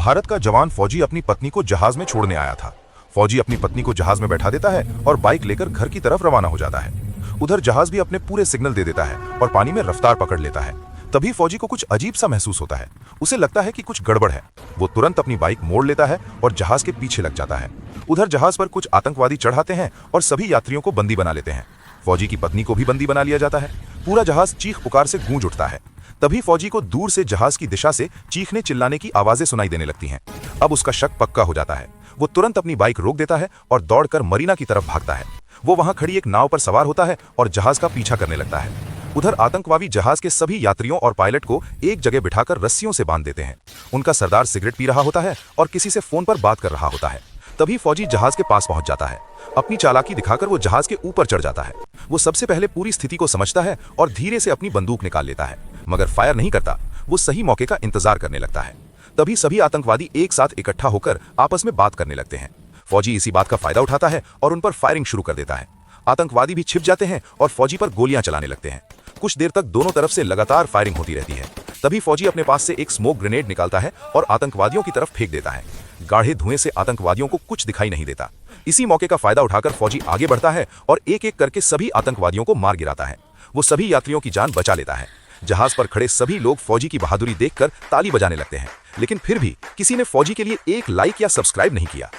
भारत का जवान फौजी अपनी पत्नी को जहाज में छोड़ने आया था। फौजी अपनी पत्नी को जहाज में बैठा देता है और बाइक लेकर घर की तरफ रवाना हो जाता है। उधर जहाज भी अपने पूरे सिग्नल दे देता है और पानी में रफ्तार पकड़ लेता है। तभी फौजी को कुछ अजीब सा महसूस होता है। उसे लगता है कि कुछ गड़बड़ है। वो तुरंत अपनी बाइक मोड़ लेता है और जहाज के पीछे लग जाता है। उधर जहाज पर कुछ आतंकवादी चढ़ आते हैं और सभी यात्रियों को बंदी बना लेते हैं। फौजी की पत्नी को भी बंदी बना लिया जाता है। पूरा जहाज चीख पुकार से गूंज उठता है। तभी फौजी को दूर से जहाज की दिशा से चीखने चिल्लाने की आवाजें सुनाई देने लगती हैं। अब उसका शक पक्का हो जाता है। वो तुरंत अपनी बाइक रोक देता है और दौड़कर मरीना की तरफ भागता है। वो वहां खड़ी एक नाव पर सवार होता है और जहाज का पीछा करने लगता है। उधर आतंकवादी जहाज के सभी यात्रियों और पायलट को एक जगह बिठाकर रस्सियों से बांध देते हैं। उनका सरदार सिगरेट पी रहा होता है और किसी से फोन पर बात कर रहा होता है। तभी फौजी जहाज के पास पहुंच जाता है। अपनी चालाकी दिखाकर वो जहाज के ऊपर चढ़ जाता है। वो सबसे पहले पूरी स्थिति को समझता है और धीरे से अपनी बंदूक निकाल लेता है, मगर फायर नहीं करता। वो सही मौके का इंतजार करने लगता है। तभी सभी आतंकवादी एक साथ इकट्ठा होकर आपस में बात करने लगते हैं। फौजी इसी बात का फायदा उठाता है और उन पर फायरिंग शुरू कर देता है। आतंकवादी भी छिप जाते हैं और फौजी पर गोलियां चलाने लगते हैं। कुछ देर तक दोनों तरफ से लगातार फायरिंग होती रहती है। तभी फौजी अपने पास से एक स्मोक ग्रेनेड निकालता है और आतंकवादियों की तरफ फेंक देता है। गाढ़े धुएं से आतंकवादियों को कुछ दिखाई नहीं देता। इसी मौके का फायदा उठाकर फौजी आगे बढ़ता है और एक एक करके सभी आतंकवादियों को मार गिराता है। वो सभी यात्रियों की जान बचा लेता है। जहाज पर खड़े सभी लोग फौजी की बहादुरी देखकर ताली बजाने लगते हैं, लेकिन फिर भी किसी ने फौजी के लिए एक लाइक या सब्सक्राइब नहीं किया।